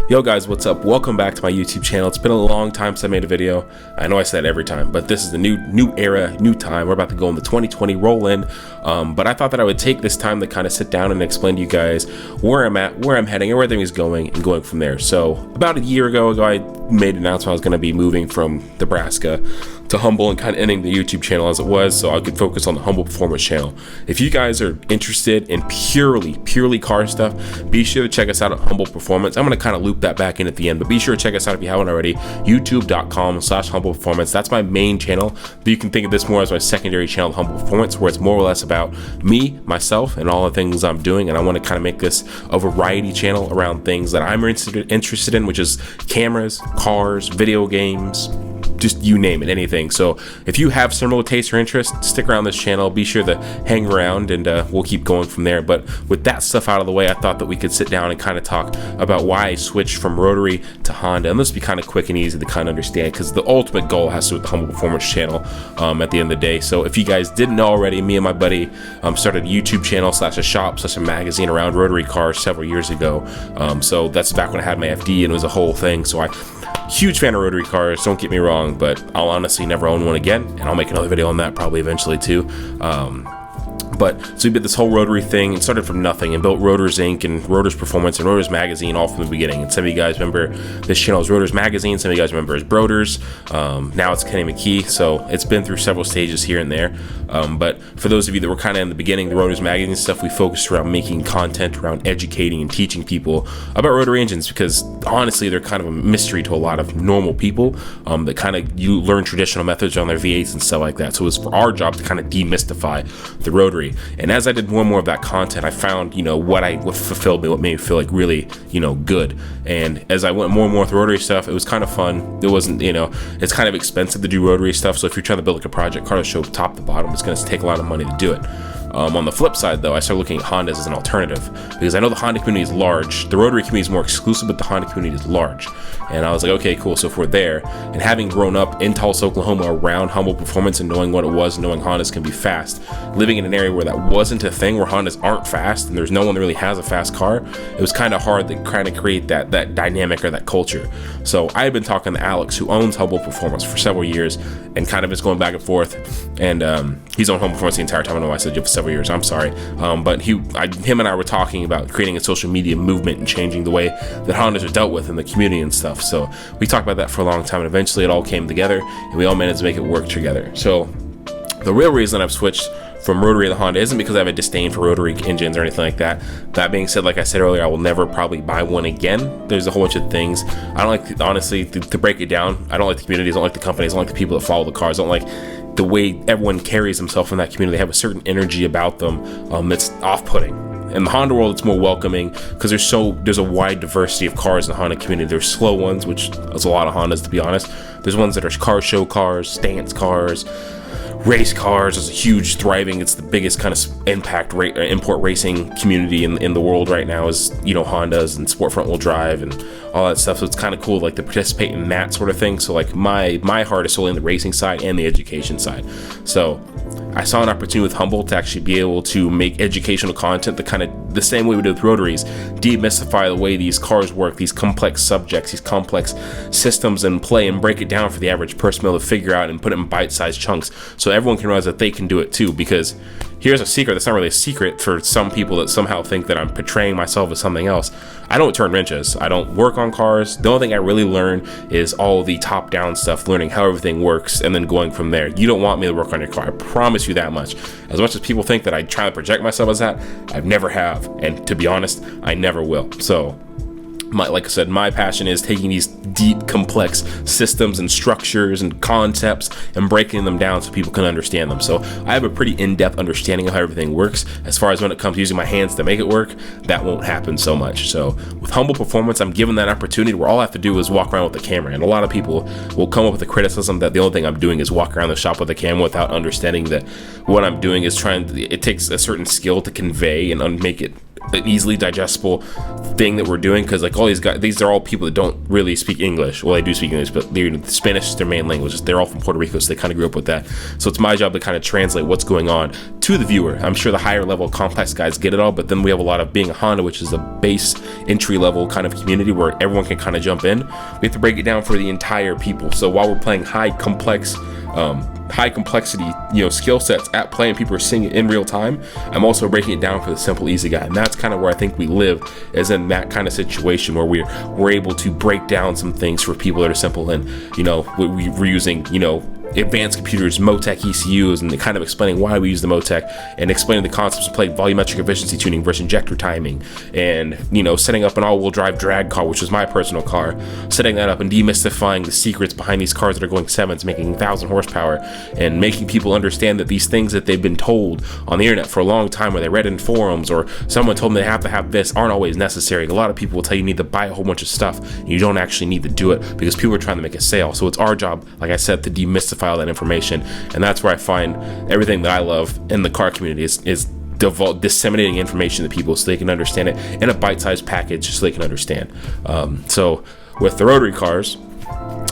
Yo guys, what's up? Welcome back to my YouTube channel. It's been a long time since I made a video. I know I say that every time, but this is a new era, new time. We're about to go in the 2020 roll in. But I thought that I would take this time to kind of sit down and explain to you guys where I'm at, where I'm heading, and where everything is going, and going from there. So about a year ago, I made an announcement I was going to be moving from Nebraska to Humble and kind of ending the YouTube channel as it was, so I could focus on the Humble Performance channel. If you guys are interested in purely car stuff, be sure to check us out at Humble Performance. I'm going to kind of loop that back in at the end, but be sure to check us out if you haven't already. YouTube.com/Humble Performance. That's my main channel, but you can think of this more as my secondary channel, Humble Performance, where it's more or less about me, myself, and all the things I'm doing. And I want to kind of make this a variety channel around things that I'm interested in, which is cameras, cars, video games, just you name it, anything. So if you have similar taste or interest, stick around this channel. Be sure to hang around, and we'll keep going from there. But with that stuff out of the way, I thought that we could sit down and kind of talk about why I switched from Rotary to Honda, and this will be kind of quick and easy to kind of understand, because the ultimate goal has to do with the Humble Performance channel at the end of the day. So if you guys didn't know already, me and my buddy started a YouTube channel / a shop / a magazine around Rotary cars several years ago. So that's back when I had my FD and it was a whole thing. So huge fan of Rotary cars, don't get me wrong, but I'll honestly never own one again, and I'll make another video on that probably eventually too. But so we did this whole Rotary thing and started from nothing and built Rotors Inc. and Rotors Performance and Rotors Magazine all from the beginning. And some of you guys remember this channel as Rotors Magazine, some of you guys remember as Brotors. Now it's Kenny McKee, so it's been through several stages here and there. But for those of you that were kind of in the beginning, the Rotors Magazine stuff, we focused around making content around educating and teaching people about rotary engines, because honestly they're kind of a mystery to a lot of normal people that kind of you learn traditional methods on their V8s and stuff like that. So it was for our job to kind of demystify the rotary. And as I did more and more of that content, I found, what fulfilled me, what made me feel like really, good. And as I went more and more with rotary stuff, it was kind of fun. It wasn't, it's kind of expensive to do rotary stuff. So if you're trying to build like a project car to show top to bottom, it's going to take a lot of money to do it. On the flip side, though, I started looking at Hondas as an alternative, because I know the Honda community is large. The Rotary community is more exclusive, but the Honda community is large. And I was like, okay, cool. So if we're there, and having grown up in Tulsa, Oklahoma, around Humble Performance and knowing what it was, knowing Hondas can be fast, living in an area where that wasn't a thing, where Hondas aren't fast, and there's no one that really has a fast car, it was kind of hard to kind of create that dynamic or that culture. So I had been talking to Alex, who owns Humble Performance, for several years, and kind of is going back and forth. And he's on Humble Performance the entire time. I know I said you for several years, I'm sorry, but him and I were talking about creating a social media movement and changing the way that Hondas are dealt with in the community and stuff. So we talked about that for a long time, and eventually it all came together, and we all managed to make it work together. So the real reason I've switched from Rotary to Honda isn't because I have a disdain for rotary engines or anything like that. That being said, like I said earlier, I will never probably buy one again. There's a whole bunch of things I don't like, honestly, to break it down. I don't like the communities, I don't like the companies, I don't like the people that follow the cars, I don't like the way everyone carries themselves in that community. They have a certain energy about them that's off-putting. In the Honda world, it's more welcoming, because there's a wide diversity of cars in the Honda community. There's slow ones, which there's a lot of Hondas, to be honest. There's ones that are car show cars, stance cars, race cars. Is a huge thriving, it's the biggest kind of import racing community in the world right now, is Hondas and sport front wheel drive and all that stuff. So it's kind of cool, like, to participate in that sort of thing. So like my heart is solely on the racing side and the education side. So I saw an opportunity with Humble to actually be able to make educational content the same way we do with Rotaries, demystify the way these cars work, these complex subjects, these complex systems in play, and break it down for the average person to be able to figure out and put it in bite-sized chunks so everyone can realize that they can do it too. Because here's a secret that's not really a secret for some people that somehow think that I'm portraying myself as something else. I don't turn wrenches. I don't work on cars. The only thing I really learn is all the top-down stuff, learning how everything works, and then going from there. You don't want me to work on your car. I promise you that much. As much as people think that I try to project myself as that, I've never have. And to be honest, I never will. So like I said, my passion is taking these deep, complex systems and structures and concepts and breaking them down so people can understand them. So I have a pretty in-depth understanding of how everything works. As far as when it comes to using my hands to make it work, that won't happen so much. So with Humble Performance, I'm given that opportunity where all I have to do is walk around with the camera. And a lot of people will come up with the criticism that the only thing I'm doing is walk around the shop with the camera, without understanding that what I'm doing is it takes a certain skill to convey and make it an easily digestible thing that we're doing, because like all these guys, these are all people that don't really speak English. Well, they do speak English, but Spanish is their main language. They're all from Puerto Rico, so they kind of grew up with that. So it's my job to kind of translate what's going on to the viewer. I'm sure the higher level complex guys get it all, but then we have a lot of, being a Honda, which is a base entry level kind of community where everyone can kind of jump in. We have to break it down for the entire people. So while we're playing high complexity, skill sets at play, and people are seeing it in real time, I'm also breaking it down for the simple, easy guy. And that's kind of where I think we live, is in that kind of situation where we're able to break down some things for people that are simple. And we're using advanced computers, Motec ECUs, and kind of explaining why we use the Motec, and explaining the concepts of play volumetric efficiency tuning versus injector timing, and setting up an all-wheel drive drag car, which was my personal car, setting that up and demystifying the secrets behind these cars that are going 7s, making 1,000 horsepower, and making people understand that these things that they've been told on the internet for a long time, or they read in forums, or someone told them they have to have this, aren't always necessary. A lot of people will tell you need to buy a whole bunch of stuff, and you don't actually need to do it because people are trying to make a sale. So it's our job, like I said, to demystify all that information. And that's where I find everything that I love in the car community is disseminating information to people so they can understand it in a bite-sized package, so they can understand. So with the Rotary cars,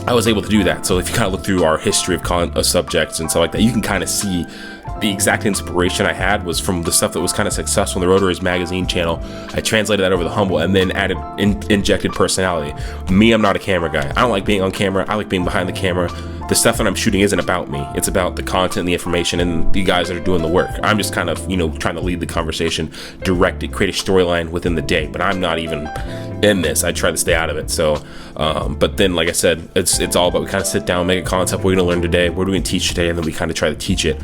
I was able to do that. So if you kind of look through our history of subjects and stuff like that, you can kind of see the exact inspiration I had was from the stuff that was kind of successful in the Rotary's magazine channel. I translated that over to Humble and then added injected personality. Me, I'm not a camera guy. I don't like being on camera. I like being behind the camera. The stuff that I'm shooting isn't about me. It's about the content and the information and the guys that are doing the work. I'm just kind of, trying to lead the conversation, direct it, create a storyline within the day, but I'm not even in this. I try to stay out of it. So, but then, like I said, it's all about, we kind of sit down, make a concept, we're going to learn today, what are we going to teach today, and then we kind of try to teach it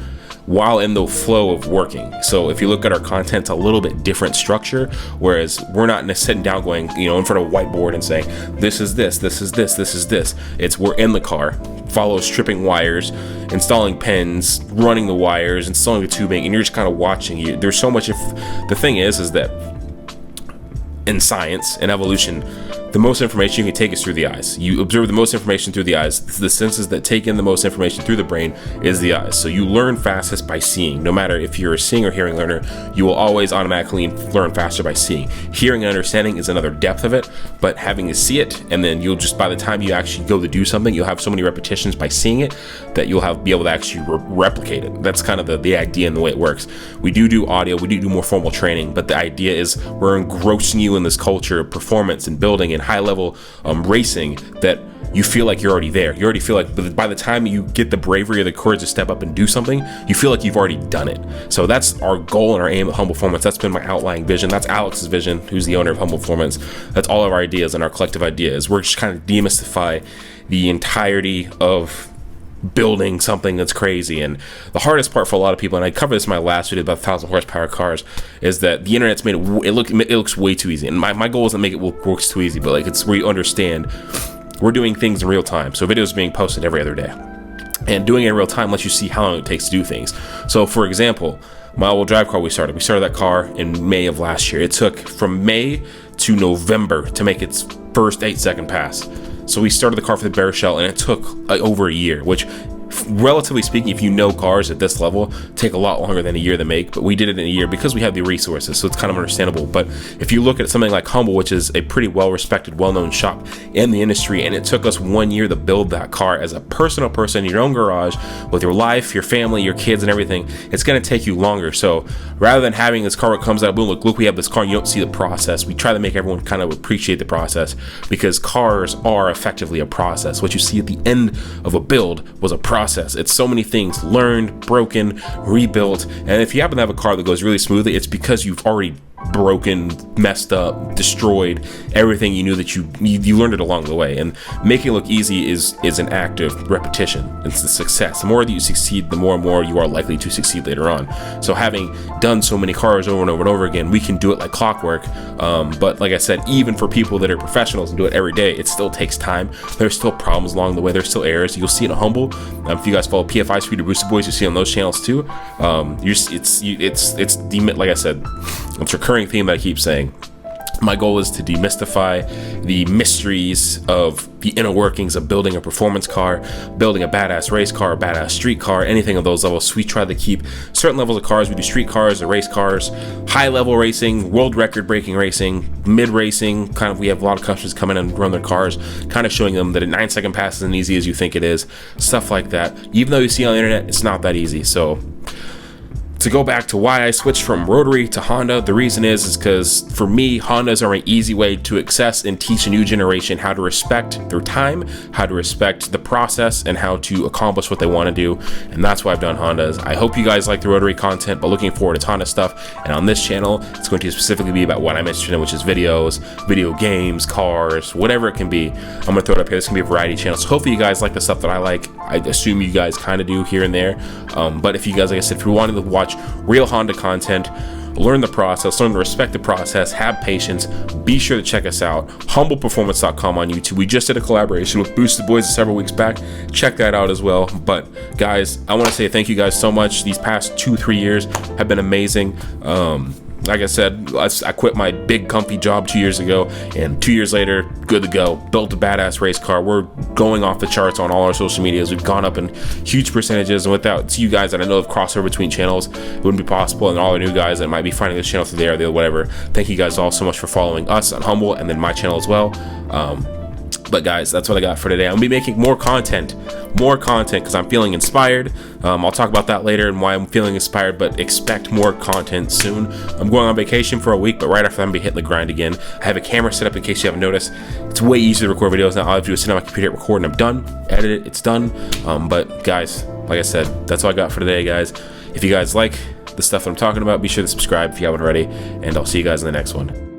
while in the flow of working. So if you look at our content, it's a little bit different structure, whereas we're not sitting down going, in front of a whiteboard and saying, this is this, this is this, this is this. It's, we're in the car, follow stripping wires, installing pins, running the wires, installing the tubing, and you're just kind of watching. There's so much. If the thing is that in science and evolution, the most information you can take is through the eyes. You observe the most information through the eyes. The senses that take in the most information through the brain is the eyes. So you learn fastest by seeing. No matter if you're a seeing or hearing learner, you will always automatically learn faster by seeing. Hearing and understanding is another depth of it, but having to see it, and then you'll just, by the time you actually go to do something, you'll have so many repetitions by seeing it that you'll be able to actually replicate it. That's kind of the idea and the way it works. We do audio, we do more formal training, but the idea is we're engrossing you in this culture of performance and building and high level racing, that you feel like you're already there. You already feel like by the time you get the bravery or the courage to step up and do something, you feel like you've already done it. So that's our goal and our aim at Humble Performance. That's been my outlying vision. That's Alex's vision, who's the owner of Humble Performance. That's all of our ideas and our collective ideas. We're just kind of demystify the entirety of building something that's crazy. And the hardest part for a lot of people, and I covered this in my last video about 1,000 horsepower cars, is that the internet's made it looks way too easy. And my goal isn't to make it works too easy, but like, it's where you understand we're doing things in real time. So videos being posted every other day, and doing it in real time lets you see how long it takes to do things. So for example, my all-wheel drive car, we started that car in May of last year. It took from May to November to make its first 8-second pass. So we started the car for the bare shell, and it took over a year, which, relatively speaking, if you know cars at this level, take a lot longer than a year to make, but we did it in a year because we have the resources, so it's kind of understandable. But if you look at something like Humble, which is a pretty well-respected, well-known shop in the industry, and it took us 1 year to build that car as a personal person in your own garage with your life, your family, your kids, and everything, it's going to take you longer. So rather than having this car that comes out, boom, look, we have this car, and you don't see the process, we try to make everyone kind of appreciate the process, because cars are effectively a process. What you see at the end of a build was a process. It's so many things learned, broken, rebuilt. And if you happen to have a car that goes really smoothly, it's because you've already broken, messed up, destroyed everything you knew that you learned it along the way. And making it look easy is an act of repetition. It's the success. The more that you succeed, the more and more you are likely to succeed later on. So having done so many cars over and over and over again, we can do it like clockwork. But like I said, even for people that are professionals and do it every day, it still takes time. There's still problems along the way. There's still errors. You'll see it in Humble. If you guys follow PFI Speed or Boosted Boys, you see on those channels too. Like I said, it's recurring theme that I keep saying. My goal is to demystify the mysteries of the inner workings of building a performance car, building a badass race car, a badass street car, anything of those levels. So we try to keep certain levels of cars. We do street cars or race cars, high level racing, world record breaking racing, mid racing. Kind of, we have a lot of customers come in and run their cars, kind of showing them that a 9-second pass isn't easy as you think it is. Stuff like that. Even though you see on the internet, it's not that easy. So to go back to why I switched from Rotary to Honda, the reason is because for me, Hondas are an easy way to access and teach a new generation how to respect their time, how to respect the process, and how to accomplish what they want to do. And that's why I've done Hondas. I hope you guys like the Rotary content, but looking forward to Honda stuff. And on this channel, it's going to specifically be about what I'm interested in, which is videos, video games, cars, whatever it can be. I'm going to throw it up here. This can be a variety channel. So hopefully you guys like the stuff that I like. I assume you guys kind of do here and there. But if you guys, like I said, if you're wanting to watch real Honda content, learn the process, learn to respect the process, have patience, be sure to check us out. HumblePerformance.com on YouTube. We just did a collaboration with Boosted Boys several weeks back. Check that out as well. But guys, I want to say thank you guys so much. These past 2-3 years have been amazing. Like I said, I quit my big comfy job 2 years ago, and 2 years later, good to go. Built a badass race car. We're going off the charts on all our social medias. We've gone up in huge percentages, and without you guys that I know have crossover between channels, it wouldn't be possible. And all the new guys that might be finding this channel through there or whatever, thank you guys all so much for following us on Humble and then my channel as well. But guys, that's what I got for today. I'm gonna be making more content because I'm feeling inspired. I'll talk about that later and why I'm feeling inspired, but expect more content soon. I'm going on vacation for a week, but right after that, I'm gonna be hitting the grind again. I have a camera set up in case you haven't noticed. It's way easier to record videos now. All I have to do is sit on my computer, record, and I'm done. Edit it, it's done. But guys, like I said, that's all I got for today, guys. If you guys like the stuff that I'm talking about, be sure to subscribe if you haven't already, and I'll see you guys in the next one.